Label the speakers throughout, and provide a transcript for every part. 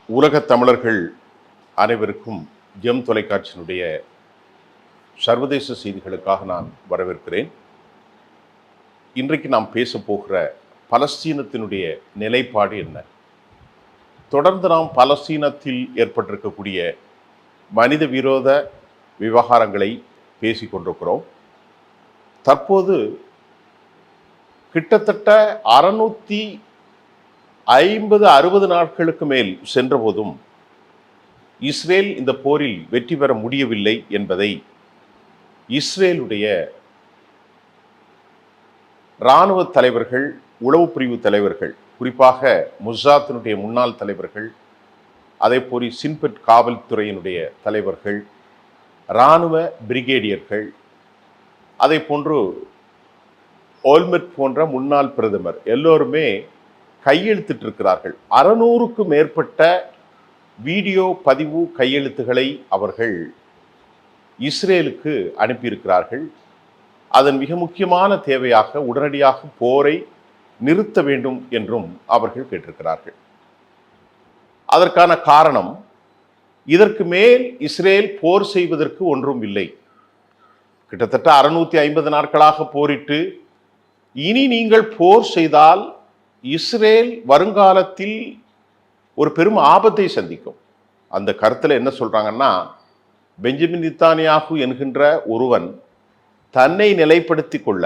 Speaker 1: உலகத் தமிழர்கள் அனைவருக்கும் ஜெம் தொலைக்காட்சியினுடைய சர்வதேச செய்திகளுக்காக நான் வரவேற்கிறேன். இன்றைக்கு நாம் பேச போகிற பலஸ்தீனத்தினுடைய நிலைப்பாடு என்ன? தொடர்ந்து நாம் பலஸ்தீனத்தில் ஏற்பட்டிருக்கக்கூடிய மனித விரோத விவகாரங்களை பேசிக்கொண்டிருக்கிறோம். தற்போது கிட்டத்தட்ட 650-60 நாட்களுக்கு மேல் சென்றபோதும் இஸ்ரேல் இந்த போரில் வெற்றி பெற முடியவில்லை என்பதை இஸ்ரேலுடைய இராணுவ தலைவர்கள், உளவு பிரிவு தலைவர்கள், குறிப்பாக முசாத்தினுடைய முன்னாள் தலைவர்கள், அதே போல் சின்பெட் காவல்துறையினுடைய தலைவர்கள், இராணுவ பிரிகேடியர்கள், அதை போன்று ஓல்மெர்ட் போன்ற முன்னாள் பிரதமர் எல்லோருமே கையெழுத்திட்டு இருக்கிறார்கள். 600க்கும் மேற்பட்ட வீடியோ பதிவு கையெழுத்துக்களை அவர்கள் இஸ்ரேலுக்கு அனுப்பியிருக்கிறார்கள். அதன் மிக முக்கியமான தேவையாக உடனடியாக போரை நிறுத்த வேண்டும் என்றும் அவர்கள் கேட்டிருக்கிறார்கள். அதற்கான காரணம், இதற்கு மேல் இஸ்ரேல் போர் செய்வதற்கு ஒன்றும் இல்லை. கிட்டத்தட்ட 650 நாட்களாக போரிட்டு இனி நீங்கள் போர் செய்தால் இஸ்ரேல் வருங்காலத்தில் ஒரு பெரும் ஆபத்தை சந்திக்கும். அந்த கருத்தில் என்ன சொல்றாங்கன்னா, பெஞ்சமின் நெத்தன்யாகு என்கின்ற ஒருவன் தன்னை நிலைப்படுத்தி கொள்ள,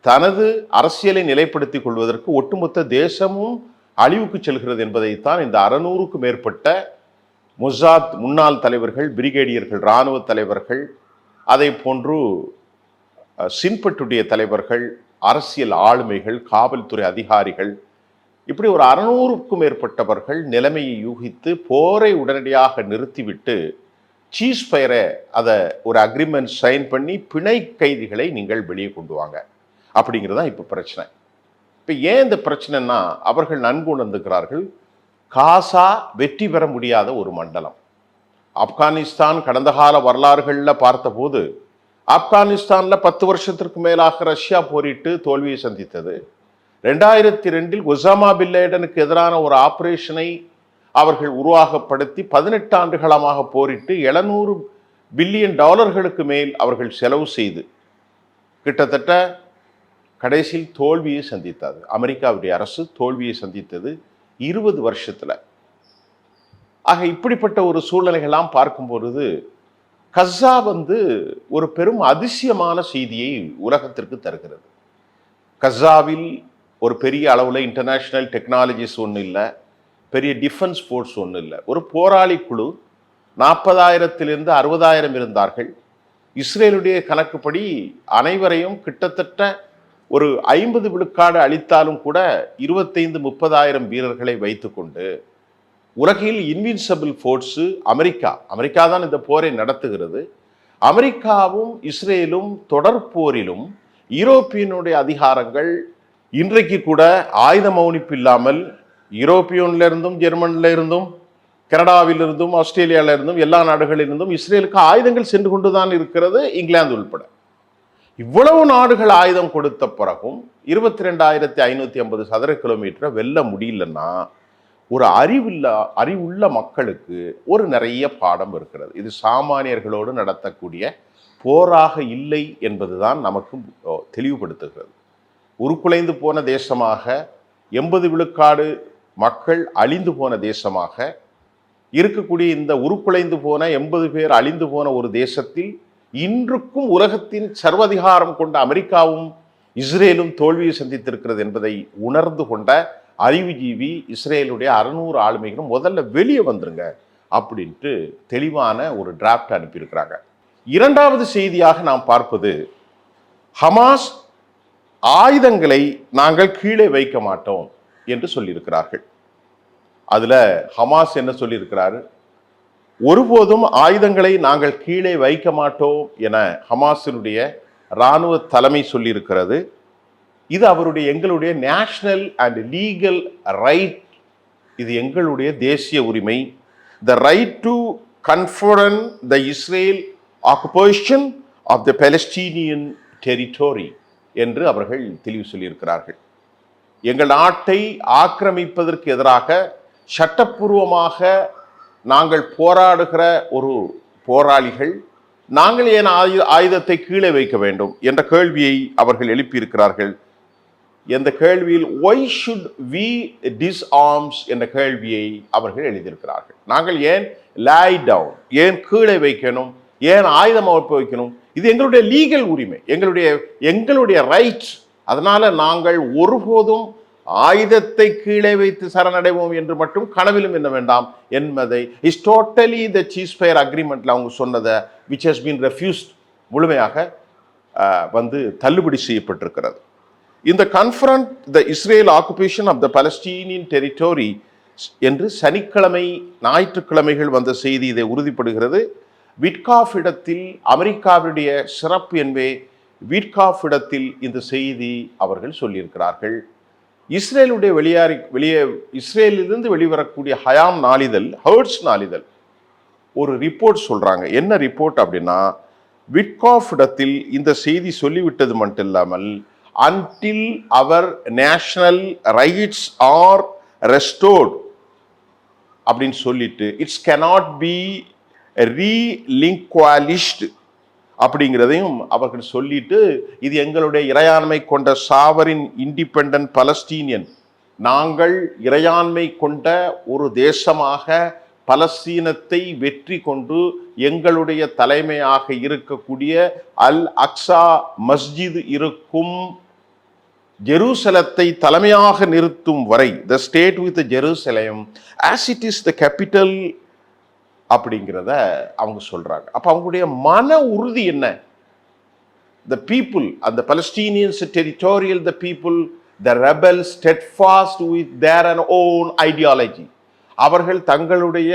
Speaker 1: தனது அரசியலை நிலைப்படுத்திக் கொள்வதற்கு ஒட்டுமொத்த தேசமும் அழிவுக்கு செல்கிறது என்பதைத்தான் இந்த 600க்கும் மேற்பட்ட முசாத் முன்னாள் தலைவர்கள், பிரிகேடியர்கள், இராணுவ தலைவர்கள், அதை போன்று சின்பெட்டுடைய தலைவர்கள், அரசியல் ஆளுமைகள், காவல்துறை அதிகாரிகள், இப்படி ஒரு 600க்கும் மேற்பட்டவர்கள் நிலைமையை யூகித்து போரை உடனடியாக நிறுத்திவிட்டு சீஸ்ஃபயரை அதை ஒரு அக்ரிமெண்ட் சைன் பண்ணி பிணை கைதிகளை நீங்கள் வெளியே கொண்டு வாங்க அப்படிங்கிறது தான் இப்போ பிரச்சனை. இப்போ ஏன் இந்த பிரச்சனைன்னா, அவர்கள் நன்கு உணர்ந்துக்கிறார்கள், காசா வெற்றி பெற முடியாத ஒரு மண்டலம். ஆப்கானிஸ்தான் கடந்த கால வரலாறுகளில் பார்த்தபோது ஆப்கானிஸ்தானில் 10 வருஷத்திற்கு மேலாக ரஷ்யா போரிட்டு தோல்வியை சந்தித்தது. 2002 ஒசாமா பின் லேடனுக்கு எதிரான ஒரு ஆபரேஷனை அவர்கள் உருவாகப்படுத்தி 18 ஆண்டுகளமாக போரிட்டு $700 பில்லியன் மேல் அவர்கள் செலவு செய்து கிட்டத்தட்ட கடைசியில் தோல்வியை சந்தித்தது. அமெரிக்காவுடைய அரசு தோல்வியை சந்தித்தது 20 வருஷத்தில். ஆக இப்படிப்பட்ட ஒரு சூழ்நிலைகள்லாம் பார்க்கும் பொழுது கஸா ஒரு பெரும் அதிசயமான செய்தியை உலகத்திற்கு தருகிறது. கஸாவில் ஒரு பெரிய அளவில் இன்டர்நேஷ்னல் டெக்னாலஜிஸ் ஒன்றும் இல்லை, பெரிய டிஃபென்ஸ் ஃபோர்ஸ் ஒன்றும் இல்லை. ஒரு போராளி குழு 40,000-லிருந்து 60,000 இருந்தார்கள். இஸ்ரேலுடைய கணக்குப்படி அனைவரையும் கிட்டத்தட்ட ஒரு 50 விழுக்காடு அளித்தாலும் கூட 25-30,000 வீரர்களை வைத்துக்கொண்டு உலகில் இன்வின்சிபிள் ஃபோர்ஸு அமெரிக்கா தான் இந்த போரை நடத்துகிறது. அமெரிக்காவும் இஸ்ரேலும் தொடர் போரிலும் யூரோப்பியனுடைய அதிகாரங்கள் இன்றைக்கு கூட ஆயுத மௌனிப்பு இல்லாமல் யூரோப்பியன்ல இருந்தும், ஜெர்மன்ல இருந்தும், கனடாவிலிருந்தும், ஆஸ்திரேலியாவில இருந்தும், எல்லா நாடுகளிலிருந்தும் இஸ்ரேலுக்கு ஆயுதங்கள் சென்று கொண்டுதான் இருக்கிறது, இங்கிலாந்து உள்பட. இவ்வளவு நாடுகள் ஆயுதம் கொடுத்த பிறகும் 22,550 சதுர கிலோமீட்டரை வெல்ல முடியலன்னா ஒரு அறிவுள்ள மக்களுக்கு ஒரு நிறைய பாடம் இருக்கிறது. இது சாமானியர்களோடு நடத்தக்கூடிய போராக இல்லை என்பதுதான் நமக்கு தெளிவுபடுத்துகிறது. உருக்குலைந்து போன தேசமாக, 80 விழுக்காடு மக்கள் அழிந்து போன தேசமாக இருக்கக்கூடிய இந்த உருக்குலைந்து போன 80 பேர் அழிந்து போன ஒரு தேசத்தில் இன்றுக்கும் உலகத்தின் சர்வதிகாரம் கொண்ட அமெரிக்காவும் இஸ்ரேலும் தோல்வியை சந்தித்திருக்கிறது என்பதை உணர்ந்து கொண்ட அறிவுஜீவி இஸ்ரேலுடைய 600 ஆளுமைகளும் முதல்ல வெளியே வந்துருங்க அப்படின்ட்டு தெளிவான ஒரு டிராப்ட் அனுப்பியிருக்கிறாங்க. இரண்டாவது செய்தியாக நாம் பார்ப்பது, ஹமாஸ் ஆயுதங்களை நாங்கள் கீழே வைக்க மாட்டோம் என்று சொல்லியிருக்கிறார்கள். அதுல ஹமாஸ் என்ன சொல்லியிருக்கிறாரு? ஒருபோதும் ஆயுதங்களை நாங்கள் கீழே வைக்க மாட்டோம் என ஹமாஸினுடைய இராணுவ தலைமை சொல்லியிருக்கிறது. இது எங்களுடைய நேஷனல் அண்ட் லீகல் ரைட், இது எங்களுடைய தேசிய உரிமை. The right to confront the Israel occupation of the Palestinian territory என்று அவர்கள் தெளிவு சொல்லியிருக்கிறார்கள். எங்கள் நாட்டை ஆக்கிரமிப்பதற்கு எதிராக சட்டப்பூர்வமாக நாங்கள் போராடுகிற ஒரு போராளிகள் நாங்கள் ஏன் ஆயுதத்தை கீழே வைக்க வேண்டும் என்ற கேள்வியை அவர்கள் எழுப்பியிருக்கிறார்கள். என்ற கேள்வியில் ஒய் ஷுட் வி டிஸ்ஆர்ம்ஸ் என்ற கேள்வியை அவர்கள் எழுதியிருக்கிறார்கள். நாங்கள் ஏன் லை டவுன், ஏன் கீழே வைக்கணும், ஏன் ஆயுதம் அமைப்பு வைக்கணும்? இது எங்களுடைய லீகல் உரிமை, எங்களுடைய ரைட். அதனால நாங்கள் ஒருபோதும் ஆயுதத்தை கீழே வைத்து சரணடைவோம் என்று மட்டும் கனவிலும் என்ன வேண்டாம் என்பதை இஸ் டோட்டலி த சீஸ்ஃபயர் அக்ரிமெண்ட்ல அவங்க சொன்னதை விச் ஹஸ் பீன் ரெஃப்யூஸ்ட் முழுமையாக தள்ளுபடி செய்யப்பட்டிருக்கிறது. இந்த confront the Israel occupation of the Palestinian territory என்று சனிக்கிழமை ஞாயிற்றுக்கிழமைகள் வந்த செய்தி இதை உறுதிப்படுகிறது. விட்காஃப் இடத்தில் அமெரிக்காவுடைய சிறப்பு என்பே விட்காஃப் இடத்தில் இந்த செய்தி அவர்கள் சொல்லியிருக்கிறார்கள். இஸ்ரேலிலிருந்து வெளிவரக்கூடிய ஹயாம் நாளிதழ், ஹர்ட்ஸ் நாளிதழ் ஒரு ரிப்போர்ட் சொல்றாங்க. என்ன ரிப்போர்ட் அப்படின்னா, விட்காஃப் இடத்தில் இந்த செய்தி சொல்லிவிட்டது மட்டும் இல்லாமல் until our national rights are restored அப்படின்னு சொல்லிட்டு இட்ஸ் cannot be relinquished அப்படிங்கிறதையும் அவர்கள் சொல்லிட்டு, இது எங்களுடைய இறையாண்மை கொண்ட சாவரின் இண்டிபெண்டன்ட் பலஸ்தீனியன், நாங்கள் இறையாண்மை கொண்ட ஒரு தேசமாக பலஸ்தீனத்தை வெற்றி கொண்டு எங்களுடைய தலைமையாக இருக்கக்கூடிய அல் அக்ஸா மஸ்ஜித் இருக்கும் ஜெருசலத்தை தலைமையாக நிறுத்தும் வரை, the state with Jerusalem as it is the capital அப்படிங்கிறத அவங்க சொல்றாங்க. அப்ப அவங்களுடைய மன உறுதி என்ன? த பீப்புள், அந்த Palestinians territorial, the people, the rebel steadfast with their and own ideology. அவர்கள் தங்களுடைய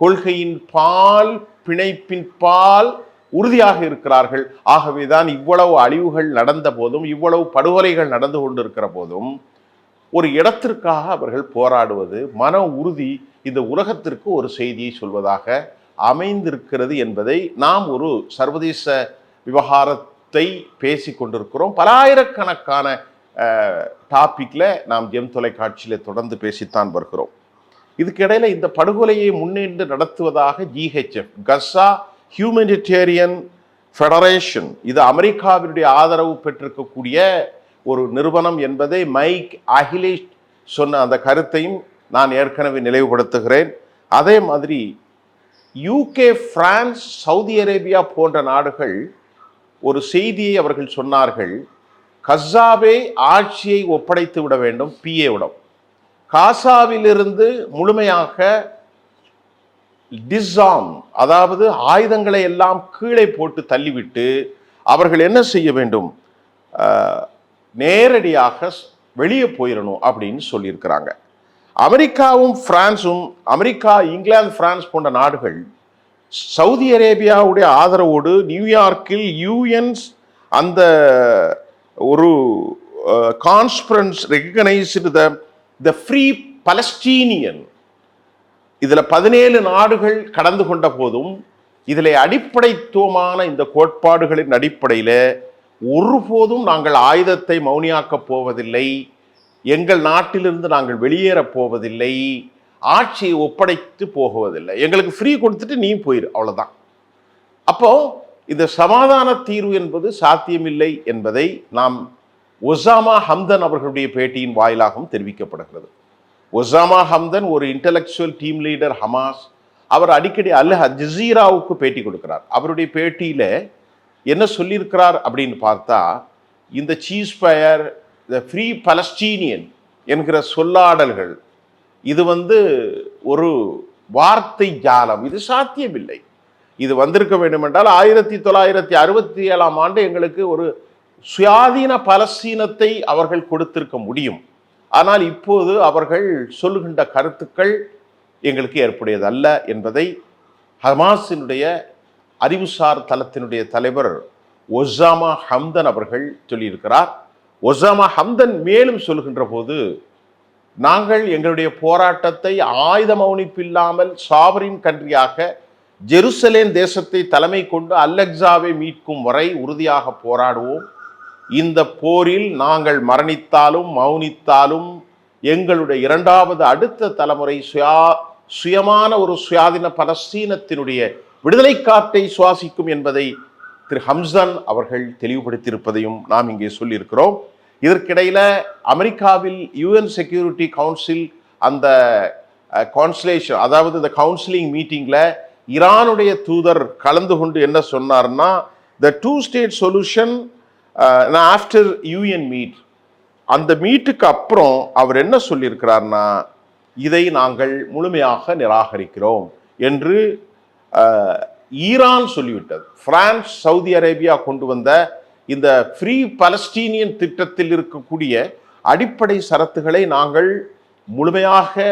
Speaker 1: கொள்கையின் பால், பிணைப்பின் பால் உறுதியாக இருக்கிறார்கள். ஆகவேதான் இவ்வளவு அழிவுகள் நடந்த போதும், இவ்வளவு படுகொலைகள் நடந்து கொண்டிருக்கிற போதும் ஒரு இடத்திற்காக அவர்கள் போராடுவது, மன உறுதி இந்த உலகத்திற்கு ஒரு செய்தியை சொல்வதாக அமைந்திருக்கிறது என்பதை நாம் ஒரு சர்வதேச விவகாரத்தை பேசி கொண்டிருக்கிறோம். பல ஆயிரக்கணக்கான டாபிக்ல நாம் ஜெம் தொலைக்காட்சியில தொடர்ந்து பேசித்தான் வருகிறோம். இதுக்கிடையில இந்த படுகொலையை முன்னின்று நடத்துவதாக ஜிஹெச்எஃப், கசா ஹியூமனிடேரியன் ஃபெடரேஷன், இது அமெரிக்காவினுடைய ஆதரவு பெற்றிருக்கக்கூடிய ஒரு நிறுவனம் என்பதை மைக் அகிலேஷ் சொன்ன அந்த கருத்தையும் நான் ஏற்கனவே நினைவுபடுத்துகிறேன். அதே மாதிரி யூகே, பிரான்ஸ், சவுதி அரேபியா போன்ற நாடுகள் ஒரு செய்தியை அவர்கள் சொன்னார்கள். கசாவே ஆட்சியை ஒப்படைத்து விட வேண்டும் பிஏவிடம், காசாவிலிருந்து முழுமையாக டிஸ்ஆர்ம், அதாவது ஆயுதங்களை எல்லாம் கீழே போட்டு தள்ளிவிட்டு அவர்கள் என்ன செய்ய வேண்டும், நேரடியாக வெளியே போயிடணும் அப்படின்னு சொல்லியிருக்கிறாங்க. அமெரிக்காவும் பிரான்சும், அமெரிக்கா, இங்கிலாந்து, பிரான்ஸ் போன்ற நாடுகள் சவுதி அரேபியாவுடைய ஆதரவோடு நியூயார்க்கில் யூஎன்ஸ் அந்த ஒரு கான்ஃபரன்ஸ் ரெகனைஸ்டு த ஃப்ரீ பலஸ்டீனியன், இதில் 17 நாடுகள் கடந்து கொண்ட போதும் இதில் அடிப்படைத்துவமான இந்த கோட்பாடுகளின் அடிப்படையில் ஒருபோதும் நாங்கள் ஆயுதத்தை மௌனியாக்கப் போவதில்லை, எங்கள் நாட்டிலிருந்து நாங்கள் வெளியேறப் போவதில்லை, ஆட்சியை ஒப்படைத்து போகுவதில்லை, எங்களுக்கு ஃப்ரீ கொடுத்துட்டு நீ போயிரு, அவ்வளோதான். அப்போ இந்த சமாதான தீர்வு என்பது சாத்தியமில்லை என்பதை நாம் ஒசாமா ஹம்தன் அவர்களுடைய பேட்டியின் வாயிலாகவும் தெரிவிக்கப்படுகிறது. ஒசாமா ஹம்தன் ஒரு இன்டலெக்சுவல் டீம் லீடர் ஹமாஸ். அவர் அடிக்கடி அல் ஜசீராவுக்கு பேட்டி கொடுக்கிறார். அவருடைய பேட்டியில என்ன சொல்லியிருக்கிறார் அப்படின்னு பார்த்தா, இந்த சீஸ்ஃபயர், த ஃப்ரீ பலஸ்டீனியன் என்கிற சொல்லாடல்கள் இது ஒரு வார்த்தை ஜாலம், இது சாத்தியமில்லை. இது வந்திருக்க வேண்டும் என்றால் 1967 எங்களுக்கு ஒரு சுயாதீன பலஸ்தீனத்தை அவர்கள் கொடுத்திருக்க முடியும். ஆனால் இப்போது அவர்கள் சொல்லுகின்ற கருத்துக்கள் எங்களுக்கு ஏற்புடையதல்ல என்பதை ஹமாஸினுடைய அறிவுசார் தளத்தினுடைய தலைவர் ஒசாமா ஹம்தன் அவர்கள் சொல்லியிருக்கிறார். ஒசாமா ஹம்தன் மேலும் சொல்கின்ற போது, நாங்கள் எங்களுடைய போராட்டத்தை ஆயுத மௌனிப்பில்லாமல் சாவரின் கண்ட்ரியாக ஜெருசலேம் தேசத்தை தலைமை கொண்டு அல்-அக்ஸாவை மீட்கும் வரை உறுதியாக போராடுவோம். இந்த போரில் நாங்கள் மரணித்தாலும் மௌனித்தாலும் எங்களுடைய இரண்டாவது அடுத்த தலைமுறை சுயமான ஒரு சுயாதீன பலஸ்தீனத்தினுடைய விடுதலை காற்றை சுவாசிக்கும் என்பதை திரு ஹம்சன் அவர்கள் தெளிவுபடுத்தியிருப்பதையும் நாம் இங்கே சொல்லியிருக்கிறோம். இதற்கிடையில அமெரிக்காவில் UN செக்யூரிட்டி கவுன்சில் அந்த கான்சுலேஷன், அதாவது இந்த கவுன்சிலிங் மீட்டிங்ல ஈரானுடைய தூதர் கலந்து கொண்டு என்ன சொன்னார்னா, த 2 state solution after UN meet, அந்த மீட்டுக்கு அப்புறம் அவர் என்ன சொல்லியிருக்கிறார்னா, இதை நாங்கள் முழுமையாக நிராகரிக்கிறோம் என்று ஈரான் சொல்லிவிட்டது. பிரான்ஸ், சவுதி அரேபியா கொண்டு வந்த இந்த ஃப்ரீ பலஸ்டீனியன் திட்டத்தில் இருக்கக்கூடிய அடிப்படை சரத்துகளை நாங்கள் முழுமையாக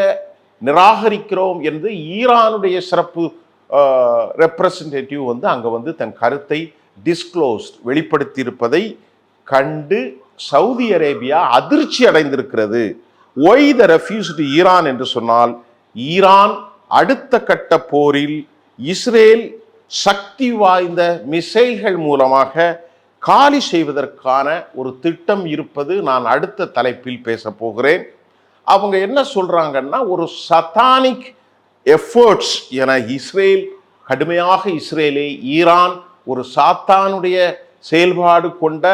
Speaker 1: நிராகரிக்கிறோம் என்று ஈரானுடைய சிறப்பு ரெப்ரசன்டேட்டிவ் அங்கே தன் கருத்தை டிஸ்க்ளோஸ்ட் வெளிப்படுத்தியிருப்பதை கண்டு சவுதி அரேபியா அதிர்ச்சி அடைந்திருக்கிறது. Why they refuse to Iran என்று சொன்னால், ஈரான் அடுத்த கட்ட போரில் இஸ்ரேல் சக்தி வாய்ந்த மிசைல்கள் மூலமாக காலி செய்வதற்கான ஒரு திட்டம் இருப்பது நான் அடுத்த தலைப்பில் பேச போகிறேன். அவங்க என்ன சொல்றாங்கன்னா, ஒரு சத்தானிக் எஃபர்ட்ஸ் என இஸ்ரேல் கடுமையாக இஸ்ரேலை ஈரான் ஒரு சாத்தானுடைய செயல்பாடு கொண்ட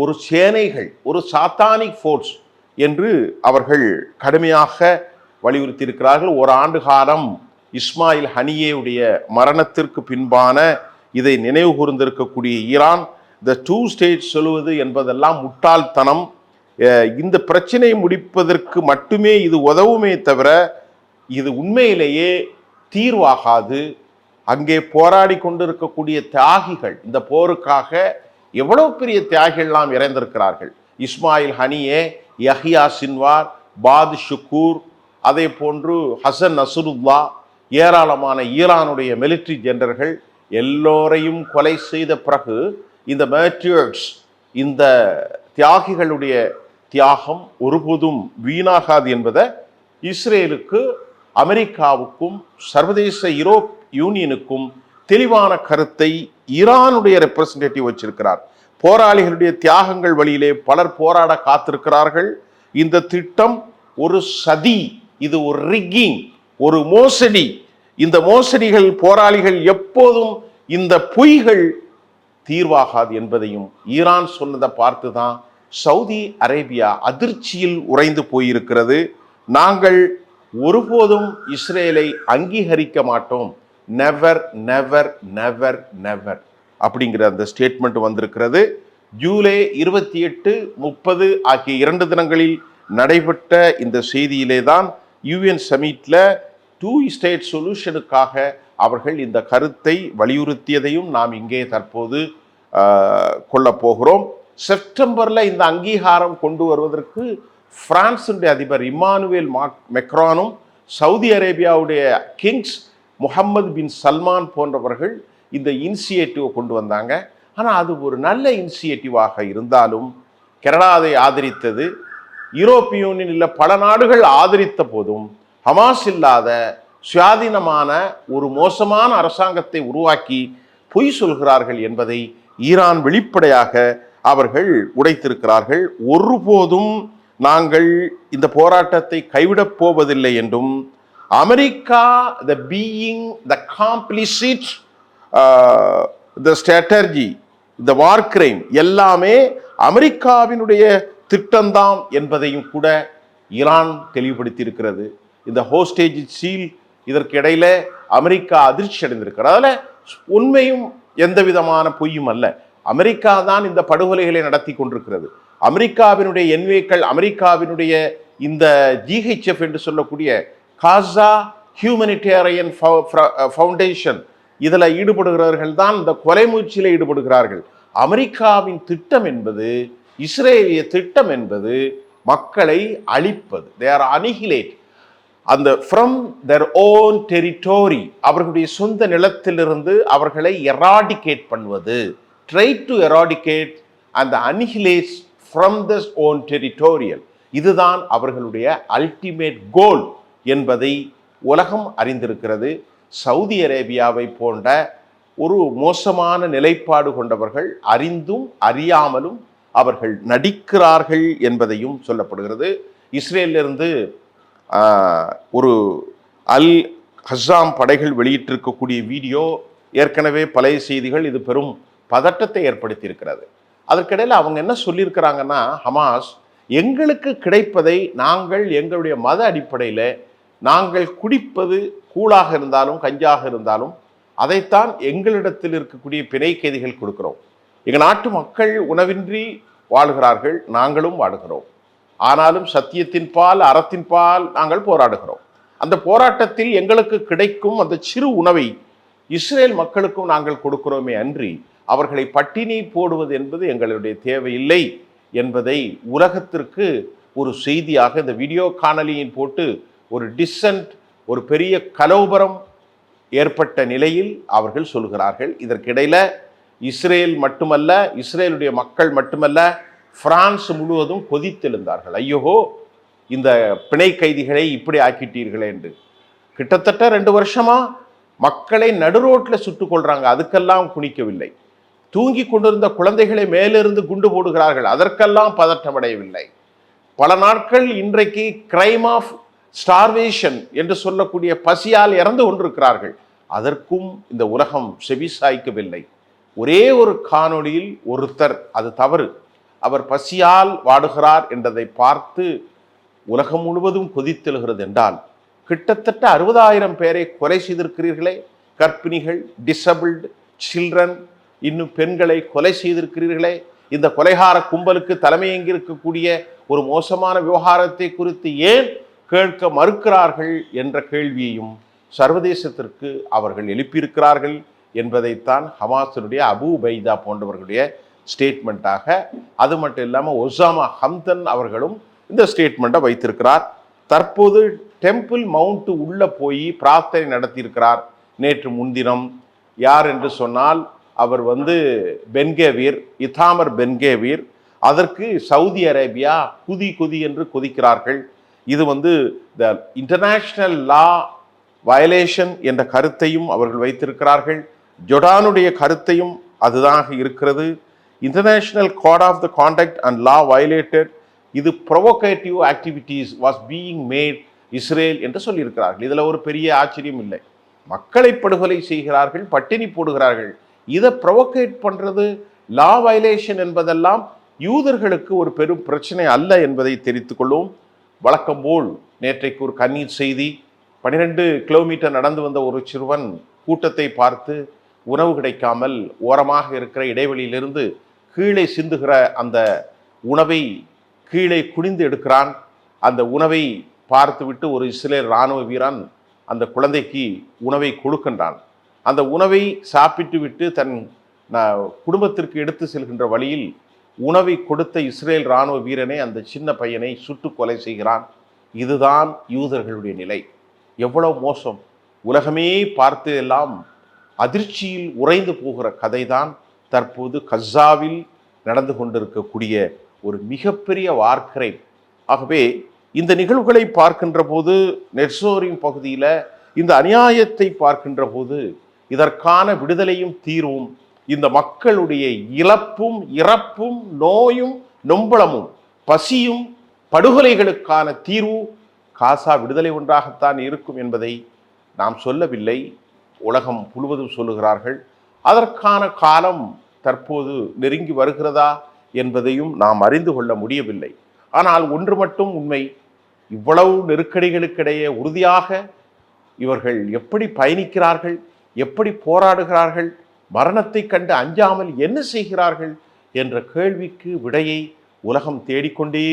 Speaker 1: ஒரு சேனைகள், ஒரு சாத்தானிக் ஃபோர்ஸ் என்று அவர்கள் கடுமையாக வலியுறுத்தி இருக்கிறார்கள். ஒரு ஆண்டு காலம் இஸ்மாயில் ஹனியேவுடைய மரணத்திற்கு பின்பான இதை நினைவு கூர்ந்திருக்கக்கூடிய ஈரான் த 2 ஸ்டேட் சொல்லுவது என்பதெல்லாம் முட்டாள்தனம், இந்த பிரச்சனையை முடிப்பதற்கு மட்டுமே இது உதவுமே தவிர இது உண்மையிலேயே தீர்வாகாது. அங்கே போராடி கொண்டிருக்கக்கூடிய தியாகிகள், இந்த போருக்காக எவ்வளவு பெரிய தியாகிகள்லாம் இறந்திருக்கிறார்கள். இஸ்மாயில் ஹனியே, யஹ்யா சின்வார், பாத் ஷுக்கூர், அதே போன்று ஹசன் நசுருல்லா, ஏராளமான ஈரானுடைய மிலிட்ரி ஜெனரல்கள் எல்லோரையும் கொலை செய்த பிறகு இந்த மேட்ரியர்ஸ், இந்த தியாகிகளுடைய தியாகம் ஒருபோதும் வீணாகாது என்பதை இஸ்ரேலுக்கு, அமெரிக்காவுக்கும், சர்வதேச யூரோப் யூனியனுக்கும் தெளிவான கருத்தை ஈரானுடைய ரெப்ரசன்டேட்டிவ் வச்சிருக்கிறார். போராளிகளுடைய தியாகங்கள் வழியிலே பலர் போராட காத்திருக்கிறார்கள். இந்த திட்டம் ஒரு சதி, இது ஒரு ரிக்கிங், ஒரு மோசடி. இந்த மோசடிகள், போராளிகள் எப்போதும் இந்த பொய்கள் தீர்வாகாது என்பதையும் ஈரான் சொன்னதை பார்த்துதான் சவுதி அரேபியா அதிர்ச்சியில் உறைந்து போயிருக்கிறது. நாங்கள் ஒருபோதும் இஸ்ரேலை அங்கீகரிக்க மாட்டோம், நெவர் நெவர் நெவர் நெவர் அப்படிங்கிற அந்த ஸ்டேட்மெண்ட் வந்திருக்கிறது. ஜூலை 28, 30 ஆகிய 2 தினங்களில் நடைபெற்ற இந்த செய்தியிலே தான் UN சமிட்ல 2 ஸ்டேட் சொல்யூஷனுக்காக அவர்கள் இந்த கருத்தை வலியுறுத்தியதையும் நாம் இங்கே தற்போது கொள்ள போகிறோம். செப்டம்பர்ல இந்த அங்கீகாரம் கொண்டு வருவதற்கு பிரான்சுடைய அதிபர் இமானுவேல் மெக்ரானும், சவுதி அரேபியாவுடைய கிங்ஸ் முஹம்மது பின் சல்மான் போன்றவர்கள் இந்த இனிஷியேட்டிவை கொண்டு வந்தாங்க. ஆனால் அது ஒரு நல்ல இனிஷியேட்டிவாக இருந்தாலும் கனடா அதை ஆதரித்தது. யூரோப்பிய யூனியனில் பல நாடுகள் ஆதரித்த போதும் ஹமாஸ் இல்லாத சுயாதீனமான ஒரு மோசமான அரசாங்கத்தை உருவாக்கி பொய் சொல்கிறார்கள் என்பதை ஈரான் வெளிப்படையாக அவர்கள் உடைத்திருக்கிறார்கள். ஒருபோதும் நாங்கள் இந்த போராட்டத்தை கைவிடப் போவதில்லை என்றும், America the being the complicit the strategy, இந்த வார் கிரைம் எல்லாமே அமெரிக்காவினுடைய திட்டம்தான் என்பதையும் கூட ஈரான் தெளிவுபடுத்தி இருக்கிறது. இந்த ஹோஸ்டேஜ் சீல், இதற்கு இடையில அமெரிக்கா அதிர்ச்சி அடைந்திருக்கிறது. அதில் உண்மையும் எந்த விதமான பொய்யும் அல்ல. அமெரிக்கா தான் இந்த படுகொலைகளை நடத்தி கொண்டிருக்கிறது. அமெரிக்காவினுடைய என்வேக்கள், அமெரிக்காவினுடைய இந்த GHF என்று சொல்லக்கூடிய காசா ஹியூமனிடேரியன் ஃபவுண்டேஷன், இதில் ஈடுபடுகிறவர்கள் தான் இந்த கொலை முயற்சியில் ஈடுபடுகிறார்கள். அமெரிக்காவின் திட்டம் என்பது, இஸ்ரேலிய திட்டம் என்பது மக்களை அழிப்பது. தே ஆர் அனிஹிலேட் அந்த ஃப்ரம் their own territory, அவர்களுடைய சொந்த நிலத்திலிருந்து அவர்களை எராடிகேட் பண்ணுவது. Try to eradicate and annihilate from their own territorial. இதுதான் அவர்களுடைய அல்டிமேட் கோல் என்பதை உலகம் அறிந்திருக்கிறது. சவுதி அரேபியாவை போன்ற ஒரு மோசமான நிலைப்பாடு கொண்டவர்கள் அறிந்தும் அறியாமலும் அவர்கள் நடிக்கிறார்கள் என்பதையும் சொல்லப்படுகிறது. இஸ்ரேலிருந்து ஒரு அல் ஹஸ்ஸாம் படைகள் வெளியிட்டிருக்கக்கூடிய வீடியோ ஏற்கனவே பழைய செய்திகள், இது பெரும் பதட்டத்தை ஏற்படுத்தி இருக்கிறது. அதற்கிடையில் அவங்க என்ன சொல்லியிருக்கிறாங்கன்னா, ஹமாஸ் எங்களுக்கு கிடைப்பதை நாங்கள் எங்களுடைய மத அடிப்படையில் நாங்கள் குடிப்பது கூழாக இருந்தாலும் கஞ்சாக இருந்தாலும் அதைத்தான் எங்களிடத்தில் இருக்கக்கூடிய பிணை கைதிகள் கொடுக்கிறோம். எங்கள் நாட்டு மக்கள் உணவின்றி வாழ்கிறார்கள், நாங்களும் வாடுகிறோம். ஆனாலும் சத்தியத்தின் பால் அறத்தின் பால் நாங்கள் போராடுகிறோம். அந்த போராட்டத்தில் எங்களுக்கு கிடைக்கும் அந்த சிறு உணவை இஸ்ரேல் மக்களுக்கும் நாங்கள் கொடுக்கிறோமே அன்றி அவர்களை பட்டினி போடுவது என்பது எங்களுடைய தேவையில்லை என்பதை உலகத்திற்கு ஒரு செய்தியாக இந்த வீடியோ காணொலியின் போட்டு ஒரு டிசன்ட், ஒரு பெரிய கலோபரம் ஏற்பட்ட நிலையில் அவர்கள் சொல்கிறார்கள். இதற்கிடையில் இஸ்ரேல் மட்டுமல்ல, இஸ்ரேலுடைய மக்கள் மட்டுமல்ல, பிரான்ஸ் முழுவதும் கொதித்தெழுந்தார்கள். ஐயோ, இந்த பிணை கைதிகளை இப்படி ஆக்கிட்டீர்களே என்று. கிட்டத்தட்ட 2 வருஷமா மக்களை நடுரோட்டில் சுட்டுக் கொள்றாங்க, அதுக்கெல்லாம் குனிக்கவில்லை. தூங்கி கொண்டிருந்த குழந்தைகளை மேலிருந்து குண்டு போடுகிறார்கள், அதற்கெல்லாம் பதற்றமடையவில்லை. பல நாட்கள் இன்றைக்கு கிரைம் ஆஃப் ஸ்டார்வேஷன் என்று சொல்லக்கூடிய பசியால் இறந்து கொண்டிருக்கிறார்கள், அதற்கும் இந்த உலகம் செவிசாய்க்கவில்லை. ஒரே ஒரு காணொளியில் ஒருத்தர், அது தவறு, அவர் பசியால் வாடுகிறார் என்றதை பார்த்து உலகம் முழுவதும் கொதித்தெழுகிறது என்றால், கிட்டத்தட்ட 60,000 பேரை கொலை செய்திருக்கிறீர்களே, கர்ப்பிணிகள், டிசபிள்டு சில்ட்ரன், இன்னும் பெண்களை கொலை செய்திருக்கிறீர்களே. இந்த கொலைகார கும்பலுக்கு தலைமையேங்கிருக்கக்கூடிய ஒரு மோசமான விவகாரத்தை குறித்து ஏன் கேட்க மறுக்கிறார்கள் என்ற கேள்வியையும் சர்வதேசத்திற்கு அவர்கள் எழுப்பியிருக்கிறார்கள் என்பதைத்தான் ஹமாஸினுடைய அபு உபைதா போன்றவர்களுடைய ஸ்டேட்மெண்ட்டாக, அது மட்டும் இல்லாமல் ஒசாமா ஹம்தன் அவர்களும் இந்த ஸ்டேட்மெண்ட்டை வைத்திருக்கிறார். தற்போது டெம்பிள் மவுண்ட் உள்ள போய் பிரார்த்தனை நடத்தியிருக்கிறார் நேற்று முன்தினம். யார் என்று சொன்னால் அவர் பென்கேவீர், இத்தாமர் பென்கேவீர். அதற்கு சவுதி அரேபியா குதி என்று கொதிக்கிறார்கள். இது த இன்டர்நேஷ்னல் லா வயலேஷன் என்ற கருத்தையும் அவர்கள் வைத்திருக்கிறார்கள். ஜொர்டானுடைய கருத்தையும் அதுதான் இருக்கிறது. International code of the conduct and law violated, இது provocative activities was being made Israel என்று சொல்லியிருக்கிறார்கள். இதில் ஒரு பெரிய ஆச்சரியம் இல்லை. மக்களை படுகொலை செய்கிறார்கள், பட்டினி போடுகிறார்கள், இதை ப்ரொவோகேட் பண்ணுறது லா வயலேஷன் என்பதெல்லாம் யூதர்களுக்கு ஒரு பெரும் பிரச்சனை அல்ல என்பதை தெரிவித்து கொள்ளும். வழக்கம் போல் நேற்றைக்கு ஒரு கண்ணீர் செய்தி. 12 கிலோமீட்டர் நடந்து வந்த ஒரு சிறுவன் கூட்டத்தை பார்த்து உணவு கிடைக்காமல் ஓரமாக இருக்கிற இடைவெளியிலிருந்து கீழே சிந்துகிற அந்த உணவை கீழே குனிந்து எடுக்கிறான். அந்த உணவை பார்த்துவிட்டு ஒரு இஸ்ரேல் இராணுவ வீரன் அந்த குழந்தைக்கு உணவை கொடுக்கின்றான். அந்த உணவை சாப்பிட்டு விட்டு தன் குடும்பத்திற்கு எடுத்து செல்கின்ற வழியில் உணவை கொடுத்த இஸ்ரேல் இராணுவ வீரனை அந்த சின்ன பையனை சுட்டு கொலை செய்கிறான். இதுதான் யூதர்களுடைய நிலை. எவ்வளவு மோசம்! உலகமே பார்த்து எல்லாம் அதிர்ச்சியில் உறைந்து போகிற கதைதான் தற்போது கஸ்ஸாவில் நடந்து கொண்டிருக்கக்கூடிய ஒரு மிகப்பெரிய வார்க்கரை. ஆகவே இந்த நிகழ்வுகளை பார்க்கின்ற போது, நெட்சோரின் பகுதியில் இந்த அநியாயத்தை பார்க்கின்ற போது, இதற்கான விடுதலையும் தீர்வும், இந்த மக்களுடைய இழப்பும் இறப்பும் நோயும் நொம்பளமும் பசியும் படுகொலைகளுக்கான தீர்வு காசா விடுதலை ஒன்றாகத்தான் இருக்கும் என்பதை நாம் சொல்லவில்லை, உலகம் முழுவதும் சொல்லுகிறார்கள். அதற்கான காலம் தற்போது நெருங்கி வருகிறதா என்பதையும் நாம் அறிந்து கொள்ள முடியவில்லை. ஆனால் ஒன்று மட்டும் உண்மை, இவ்வளவு நெருக்கடிகளுக்கிடையே உறுதியாக இவர்கள் எப்படி பயணிக்கிறார்கள், எப்படி போராடுகிறார்கள், மரணத்தை கண்டு அஞ்சாமல் என்ன செய்கிறார்கள் என்ற கேள்விக்கு விடையை உலகம் தேடிக்கொண்டே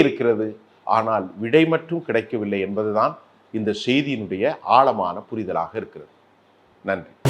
Speaker 1: இருக்கிறது. ஆனால் விடை மட்டும் கிடைக்கவில்லை என்பதுதான் இந்த செய்தியினுடைய ஆழமான புரிதலாக இருக்கிறது. நன்றி.